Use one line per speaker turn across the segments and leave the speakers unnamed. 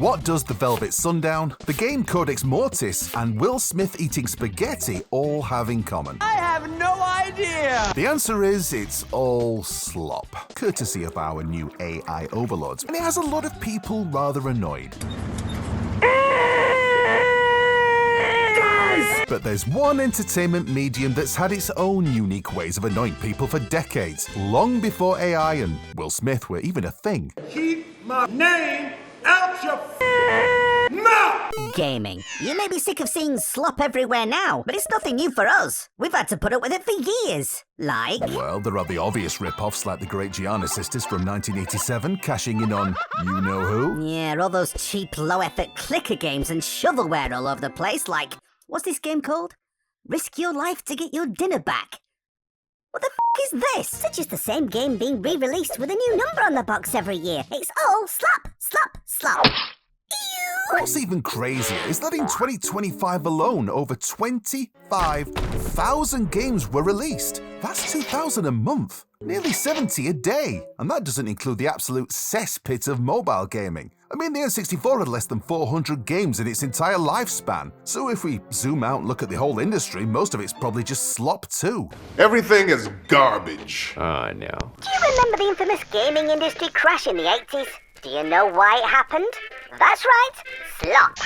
What does the Velvet Sundown, the game Codex Mortis, and Will Smith eating spaghetti all have in common?
I have no idea!
The answer is it's all slop, courtesy of our new AI overlords, and it has a lot of people rather annoyed. But there's one entertainment medium that's had its own unique ways of annoying people for decades, long before AI and Will Smith were even a thing.
Keep my name out your mouth!
Gaming. You may be sick of seeing slop everywhere now, but it's nothing new for us. We've had to put up with it for years. Like...
Well, there are the obvious rip-offs like the Great Gianna Sisters from 1987, cashing in on you-know-who.
Yeah, all those cheap, low-effort clicker games and shovelware all over the place, like... What's this game called? Risk your life to get your dinner back. What the f*** is this? It's just the same game being re-released with a new number on the box every year. It's all slop, slop, slop.
What's even crazier is that in 2025 alone, over 25,000 games were released. That's 2,000 a month, nearly 70 a day. And that doesn't include the absolute cesspit of mobile gaming. I mean, the N64 had less than 400 games in its entire lifespan. So if we zoom out and look at the whole industry, most of it's probably just slop too.
Everything is garbage.
Oh, no.
Do you remember the infamous gaming industry crash in the 80s? Do you know why it happened? That's right, slop.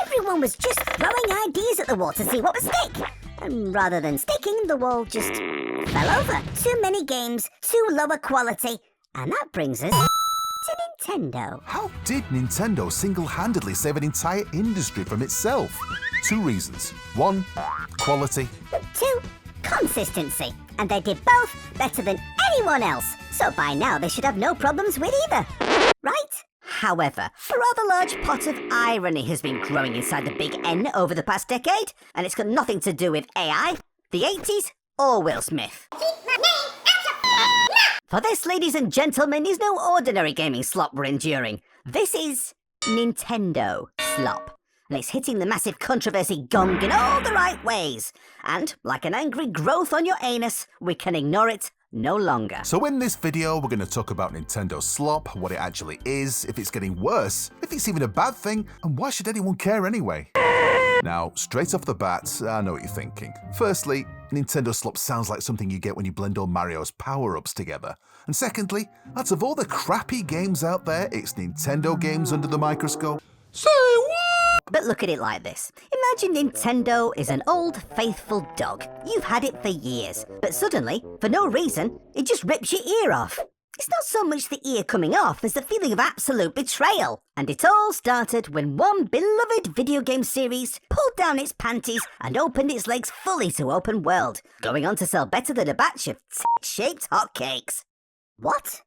Everyone was just throwing ideas at the wall to see what would stick. And rather than sticking, the wall just fell over. Too many games, too lower quality. And that brings us to Nintendo.
How did Nintendo single-handedly save an entire industry from itself? Two reasons. One, quality.
Two, consistency. And they did both better than anyone else. So by now they should have no problems with either. Right? However, a rather large pot of irony has been growing inside the big N over the past decade, and it's got nothing to do with AI, the 80s, or Will Smith.
Keep my name out your mouth!
For this, ladies and gentlemen, is no ordinary gaming slop we're enduring. This is Nintendo slop. And it's hitting the massive controversy gong in all the right ways. And, like an angry growth on your anus, we can ignore it no longer.
So in this video, we're going to talk about Nintendo slop, what it actually is, if it's getting worse, if it's even a bad thing, and why should anyone care anyway? Now, straight off the bat, I know what you're thinking. Firstly, Nintendo slop sounds like something you get when you blend all Mario's power-ups together. And secondly, out of all the crappy games out there, it's Nintendo games under the microscope.
Say what?
But look at it like this. Imagine Nintendo is an old, faithful dog. You've had it for years, but suddenly, for no reason, it just rips your ear off. It's not so much the ear coming off as the feeling of absolute betrayal. And it all started when one beloved video game series pulled down its panties and opened its legs fully to open world, going on to sell better than a batch of shaped hotcakes. What?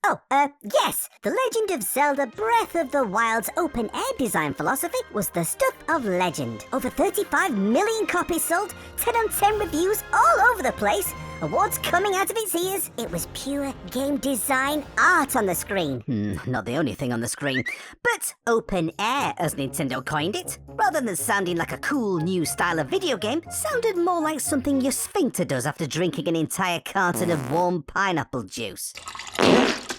Oh, yes, The Legend of Zelda Breath of the Wild's open-air design philosophy was the stuff of legend. Over 35 million copies sold, 10 on 10 reviews all over the place, awards coming out of its ears. It was pure game design art on the screen. Not the only thing on the screen, but open-air, as Nintendo coined it, rather than sounding like a cool new style of video game, sounded more like something your sphincter does after drinking an entire carton of warm pineapple juice.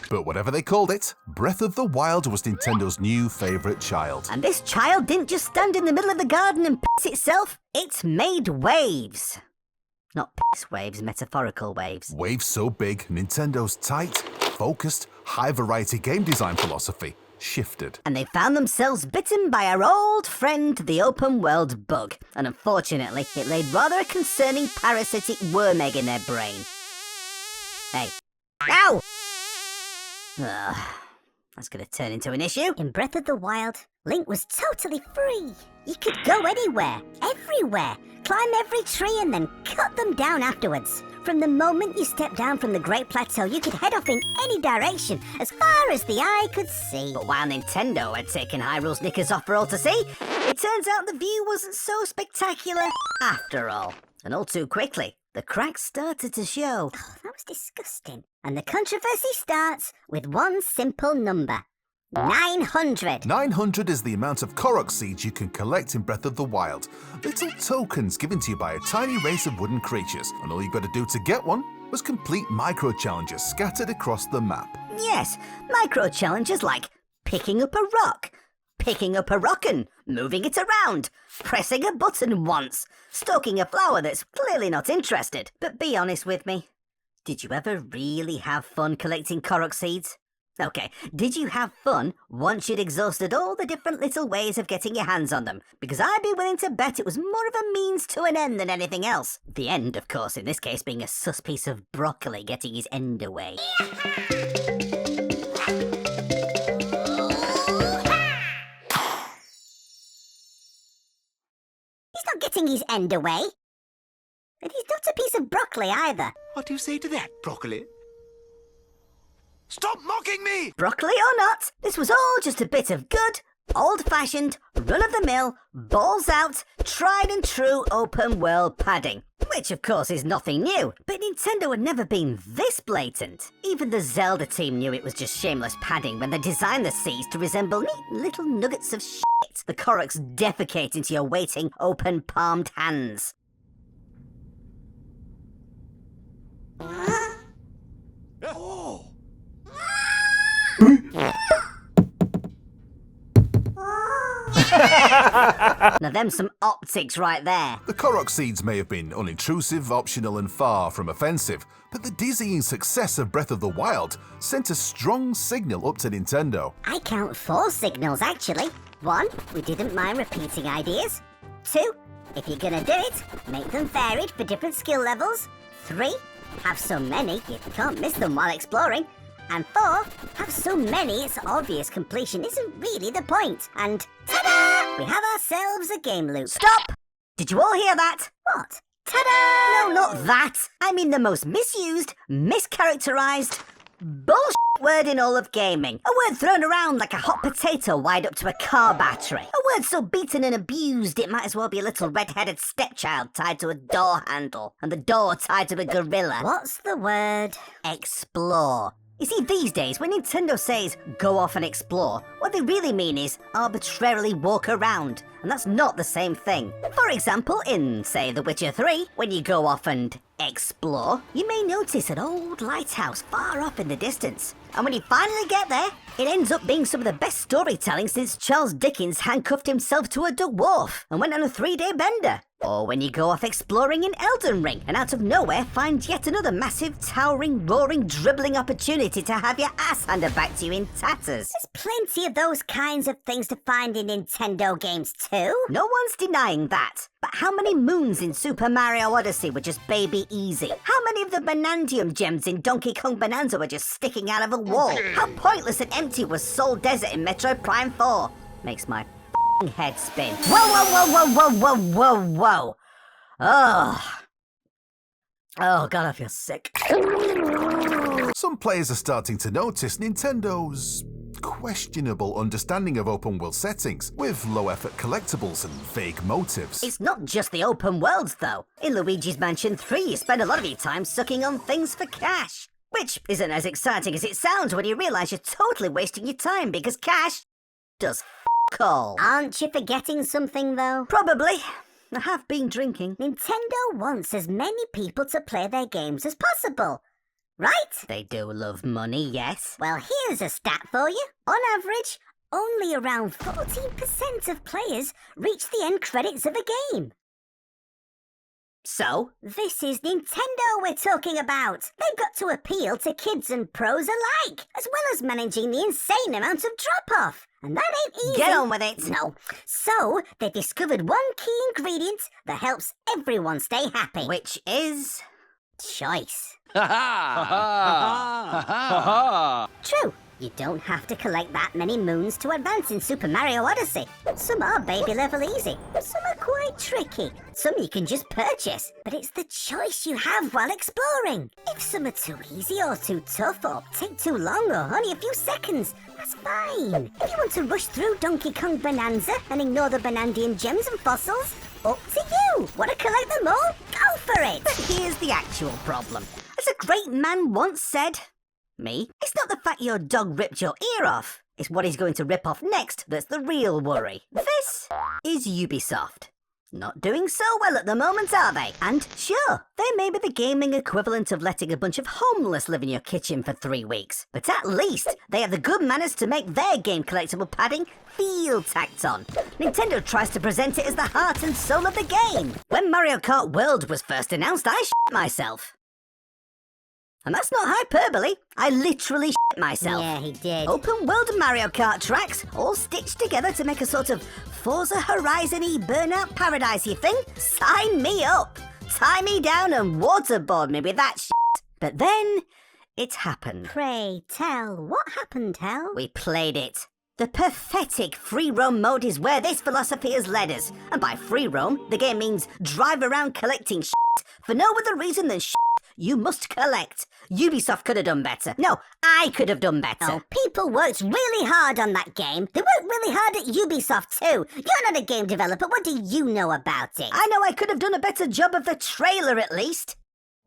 But whatever they called it, Breath of the Wild was Nintendo's new favourite child.
And this child didn't just stand in the middle of the garden and piss itself, it made waves. Not piss waves, metaphorical waves.
Waves so big, Nintendo's tight, focused, high-variety game design philosophy shifted.
And they found themselves bitten by our old friend, the open world bug. And unfortunately, it laid rather a concerning parasitic worm egg in their brain. Hey. Ow! That's gonna turn into an issue. In Breath of the Wild, Link was totally free. You could go anywhere, everywhere, climb every tree and then cut them down afterwards. From the moment you stepped down from the Great Plateau, you could head off in any direction, as far as the eye could see. But while Nintendo had taken Hyrule's knickers off for all to see, it turns out the view wasn't so spectacular after all. And all too quickly, the cracks started to show. Oh, that was disgusting. And the controversy starts with one simple number. 900.
900 is the amount of Korok seeds you can collect in Breath of the Wild. Little tokens given to you by a tiny race of wooden creatures, and all you got to do to get one was complete micro-challenges scattered across the map.
Yes, micro-challenges like picking up a rock, picking up a rockin', moving it around, pressing a button once, stalking a flower that's clearly not interested. But be honest with me, did you ever really have fun collecting Korok seeds? Okay, did you have fun once you'd exhausted all the different little ways of getting your hands on them? Because I'd be willing to bet it was more of a means to an end than anything else. The end, of course, in this case being a sus piece of broccoli getting his end away.
He's not getting his end away. And he's not a piece of broccoli either.
What do you say to that, broccoli? Stop mocking me!
Broccoli or not, this was all just a bit of good, old-fashioned, run-of-the-mill, balls-out, tried-and-true open-world padding. Which, of course, is nothing new, but Nintendo had never been this blatant. Even the Zelda team knew it was just shameless padding when they designed the seas to resemble neat little nuggets of shit the Koroks defecate into your waiting, open-palmed hands.
Oh!
Now them's some optics right there.
The Korok seeds may have been unintrusive, optional, and far from offensive, but the dizzying success of Breath of the Wild sent a strong signal up to Nintendo.
I count 4 signals, actually. 1, we didn't mind repeating ideas. 2, if you're gonna do it, make them varied for different skill levels. 3, have so many you can't miss them while exploring. And 4, have so many it's obvious completion isn't really the point. And ta-da! We have ourselves a game loop.
Stop! Did you all hear that?
What? Ta-da!
No, not that. I mean the most misused, mischaracterized, bullshit word in all of gaming. A word thrown around like a hot potato wired up to a car battery. A word so beaten and abused it might as well be a little red-headed stepchild tied to a door handle, and the door tied to a gorilla.
What's the word?
Explore. You see, these days, when Nintendo says, go off and explore, what they really mean is arbitrarily walk around, and that's not the same thing. For example, in, say, The Witcher 3, when you go off and explore, you may notice an old lighthouse far off in the distance. And when you finally get there, it ends up being some of the best storytelling since Charles Dickens handcuffed himself to a dwarf and went on a 3-day bender. Or when you go off exploring in Elden Ring and out of nowhere find yet another massive, towering, roaring, dribbling opportunity to have your ass handed back to you in tatters.
There's plenty of those kinds of things to find in Nintendo games too.
No one's denying that. But how many moons in Super Mario Odyssey were just baby easy? How many of the Bonandium gems in Donkey Kong Bonanza were just sticking out of a wall? How pointless and empty was Soul Desert in Metroid Prime 4? Makes my head spin. Whoa, whoa, whoa, whoa, whoa, whoa, whoa, whoa. Oh, God, I feel sick.
Some players are starting to notice Nintendo's questionable understanding of open world settings, with low-effort collectibles and vague motives.
It's not just the open worlds, though. In Luigi's Mansion 3, you spend a lot of your time sucking on things for cash. Which isn't as exciting as it sounds when you realise you're totally wasting your time, because cash does f*** all.
Aren't you forgetting something though?
Probably. I have been drinking.
Nintendo wants as many people to play their games as possible. Right?
They do love money, yes.
Well, here's a stat for you. On average, only around 14% of players reach the end credits of a game.
So?
This is Nintendo we're talking about. They've got to appeal to kids and pros alike, as well as managing the insane amount of drop-off. And that ain't easy.
Get on with it.
No. So, they discovered one key ingredient that helps everyone stay happy.
Which is?
Choice.
Ha ha! Ha ha!
True. You don't have to collect that many moons to advance in Super Mario Odyssey. Some are baby level easy, some are quite tricky. Some you can just purchase, but it's the choice you have while exploring. If some are too easy or too tough or take too long or only a few seconds, that's fine. If you want to rush through Donkey Kong Bonanza and ignore the Bonandian gems and fossils, up to you. Want to collect them all? Go for it.
But here's the actual problem. As a great man once said, me, it's not the fact your dog ripped your ear off. It's what he's going to rip off next that's the real worry. This is Ubisoft. Not doing so well at the moment, are they? And sure, they may be the gaming equivalent of letting a bunch of homeless live in your kitchen for 3 weeks. But at least they have the good manners to make their game collectible padding feel tacked on. Nintendo tries to present it as the heart and soul of the game. When Mario Kart World was first announced, I shit myself. And that's not hyperbole. I literally shit myself.
Yeah, he did.
Open world Mario Kart tracks, all stitched together to make a sort of Forza Horizon-y burnout paradise-y thing? Sign me up! Tie me down and waterboard me with that shit. But then, it happened.
Pray tell, what happened, Hell?
We played it. The pathetic free roam mode is where this philosophy has led us. And by free roam, the game means drive around collecting shit for no other reason than shit you must collect. Ubisoft could have done better. No, I could have done better.
Oh, people worked really hard on that game. They worked really hard at Ubisoft too. You're not a game developer. What do you know about it?
I know I could have done a better job of the trailer at least.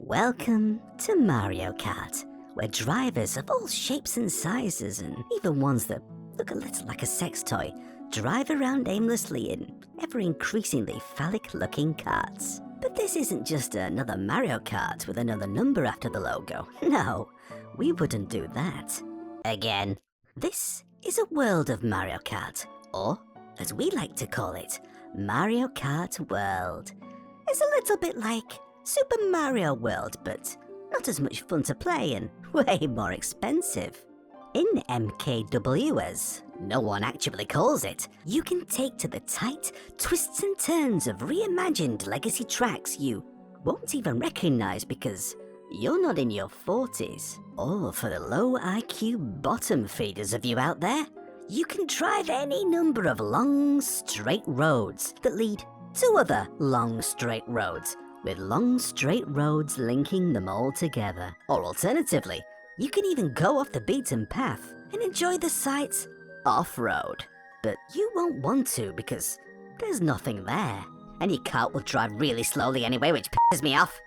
Welcome to Mario Kart, where drivers of all shapes and sizes, and even ones that look a little like a sex toy, drive around aimlessly in ever-increasingly phallic-looking karts. But this isn't just another Mario Kart with another number after the logo. No, we wouldn't do that. Again. This is a world of Mario Kart, or, as we like to call it, Mario Kart World. It's a little bit like Super Mario World, but not as much fun to play and way more expensive. In MKW, as no one actually calls it, you can take to the tight twists and turns of reimagined legacy tracks you won't even recognize because you're not in your 40s. Or for the low IQ bottom feeders of you out there, you can drive any number of long straight roads that lead to other long straight roads, with long straight roads linking them all together. Or alternatively, you can even go off the beaten path and enjoy the sights off-road. But you won't want to because there's nothing there. And your cart will drive really slowly anyway, which pisses me off.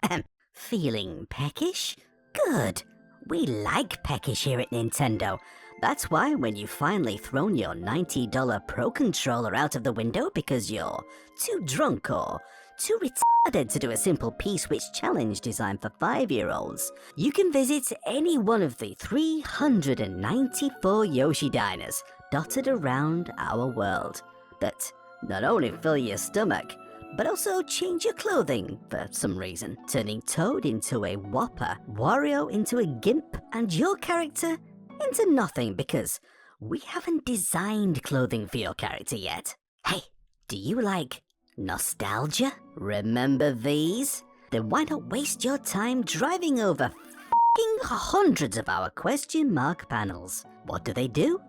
Feeling peckish? Good. We like peckish here at Nintendo. That's why when you've finally thrown your $90 Pro Controller out of the window because you're too drunk or too retarded to do a simple P-Switch challenge designed for 5-year-olds, you can visit any one of the 394 Yoshi diners dotted around our world that not only fill your stomach, but also change your clothing for some reason, turning Toad into a Whopper, Wario into a Gimp, and your character into nothing because we haven't designed clothing for your character yet. Hey, do you like nostalgia? Remember these? Then why not waste your time driving over f***ing hundreds of our question mark panels? What do?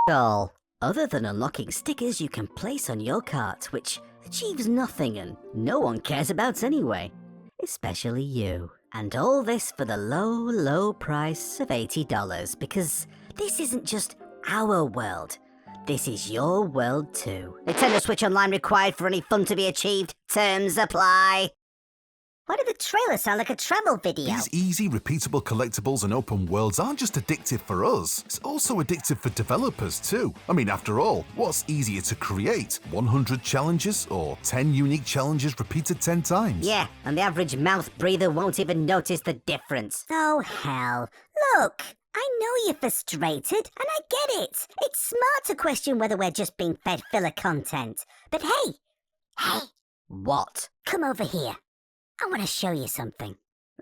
All. Other than unlocking stickers you can place on your cart, which achieves nothing and no one cares about anyway. Especially you. And all this for the low price of $80, because this isn't just our world. This is your world too. Nintendo Switch Online required for any fun to be achieved. Terms apply.
Why did the trailer sound like a travel video?
These easy, repeatable collectibles and open worlds aren't just addictive for us, it's also addictive for developers too. I mean, after all, what's easier to create? 100 challenges or 10 unique challenges repeated 10 times?
Yeah, and the average mouth breather won't even notice the difference.
Oh, hell. Look, I know you're frustrated, and I get it. It's smart to question whether we're just being fed filler content. But hey,
What?
come over here. I want to show you something.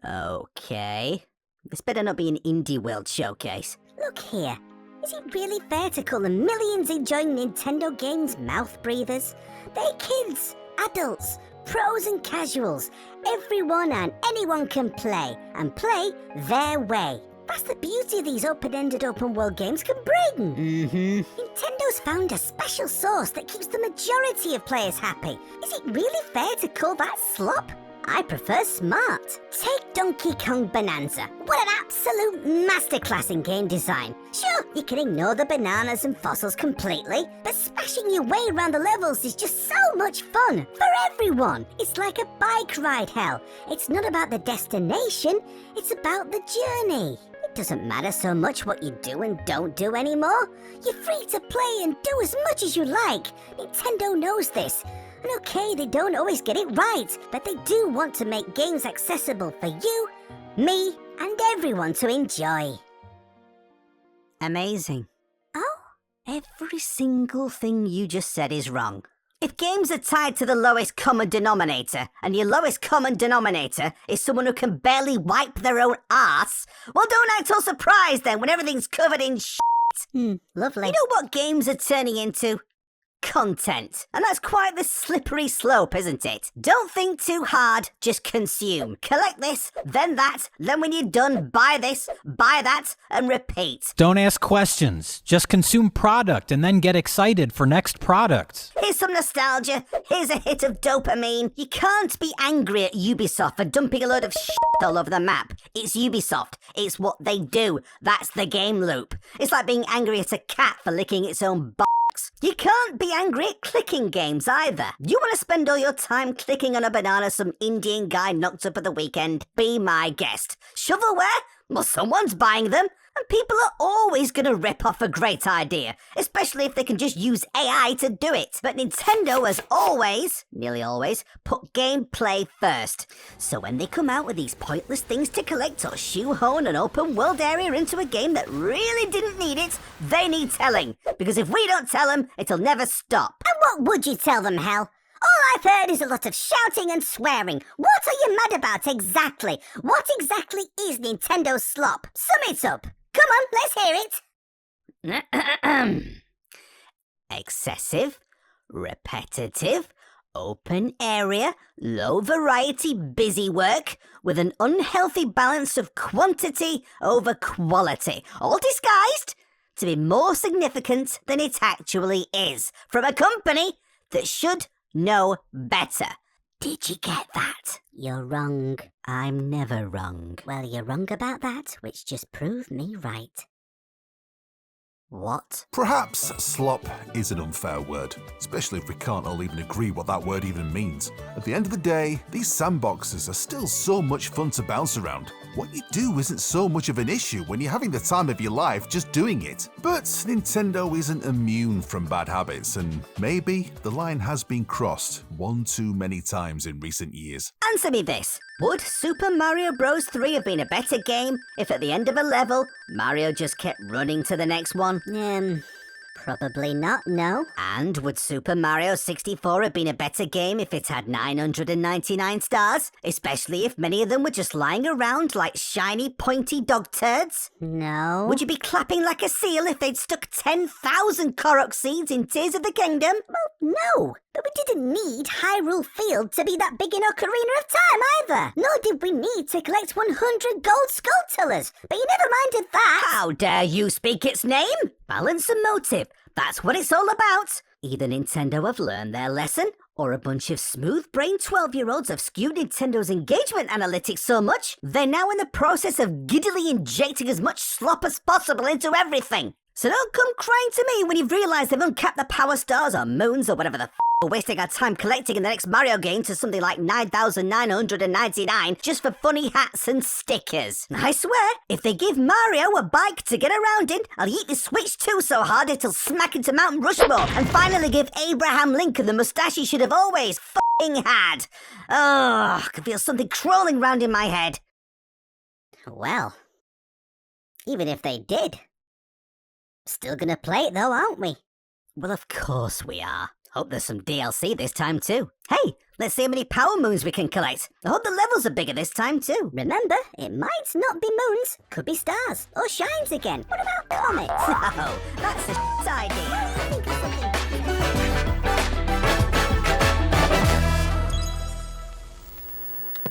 Okay. This better not be an indie world showcase.
Look here. Is it really fair to call the millions enjoying Nintendo games mouth breathers? They're kids, adults, pros and casuals. Everyone and anyone can play, and play their way. That's the beauty these open-ended open-world games can bring. Nintendo's found a special sauce that keeps the majority of players happy. Is it really fair to call that slop? I prefer smart. Take Donkey Kong Bonanza. What an absolute masterclass in game design. Sure, you can ignore the bananas and fossils completely, but smashing your way around the levels is just so much fun for everyone. It's like a bike ride, hell. It's not about the destination, it's about the journey. It doesn't matter so much what you do and don't do anymore. You're free to play and do as much as you like. Nintendo knows this. And okay, they don't always get it right, but they do want to make games accessible for you, me, and everyone to enjoy.
Amazing.
Oh?
Every single thing you just said is wrong. If games are tied to the lowest common denominator, and your lowest common denominator is someone who can barely wipe their own arse, well, don't act all surprised then when everything's covered in shit.
Lovely.
You know what games are turning into? Content. And that's quite the slippery slope, isn't it? Don't think too hard, just consume. Collect this, then that, then when you're done, buy this, buy that, and repeat.
Don't ask questions. Just consume product and then get excited for next product.
Here's some nostalgia, here's a hit of dopamine. You can't be angry at Ubisoft for dumping a load of shit all over the map. It's Ubisoft. It's what they do. That's the game loop. It's like being angry at a cat for licking its own You can't be angry at clicking games either. You want to spend all your time clicking on a banana some Indian guy knocked up at the weekend? Be my guest. Shovelware? Well, someone's buying them. And people are always going to rip off a great idea, especially if they can just use AI to do it. But Nintendo has always, nearly always, put gameplay first. So when they come out with these pointless things to collect or shoehorn an open world area into a game that really didn't need it, they need telling. Because if we don't tell them, it'll never stop.
And what would you tell them, Hal? All I've heard is a lot of shouting and swearing. What are you mad about exactly? What exactly is Nintendo Slop? Sum it up. Come on, let's hear it.
Excessive, repetitive, open area, low variety busy work with an unhealthy balance of quantity over quality, all disguised to be more significant than it actually is from a company that should know better. Did you get that?
You're wrong.
I'm never wrong.
Well, you're wrong about that, which just proved me right.
What?
Perhaps slop is an unfair word, especially if we can't all even agree what that word even means. At the end of the day, these sandboxes are still so much fun to bounce around. What you do isn't so much of an issue when you're having the time of your life just doing it. But Nintendo isn't immune from bad habits, and maybe the line has been crossed one too many times in recent years.
Answer me this. Would Super Mario Bros. 3 have been a better game if at the end of a level, Mario just kept running to the next one?
Probably not, no.
And would Super Mario 64 have been a better game if it had 999 stars? Especially if many of them were just lying around like shiny, pointy dog turds?
No.
Would you be clapping like a seal if they'd stuck 10,000 Korok seeds in Tears of the Kingdom?
Well, no. But we didn't need Hyrule Field to be that big in Ocarina of Time either. Nor did we need to collect 100 gold Skulltulas. But you never minded that.
How dare you speak its name? Balance and motive. That's what it's all about. Either Nintendo have learned their lesson, or a bunch of smooth-brained 12-year-olds have skewed Nintendo's engagement analytics so much, they're now in the process of giddily injecting as much slop as possible into everything. So don't come crying to me when you've realised they've uncapped the power stars or moons or whatever the we're wasting our time collecting in the next Mario game to something like 9,999 just for funny hats and stickers. I swear, if they give Mario a bike to get around in, I'll eat the Switch 2 so hard it'll smack into Mount Rushmore and finally give Abraham Lincoln the moustache he should have always f***ing had. Oh, I can feel something crawling round in my head.
Well, even if they did, still gonna play it though, aren't we?
Well, of course we are. Hope there's some DLC this time too. Hey, let's see how many power moons we can collect. I hope the levels are bigger this time too.
Remember, it might not be moons, could be stars, or shines again. What about comets?
No, that's a idea.
I think of something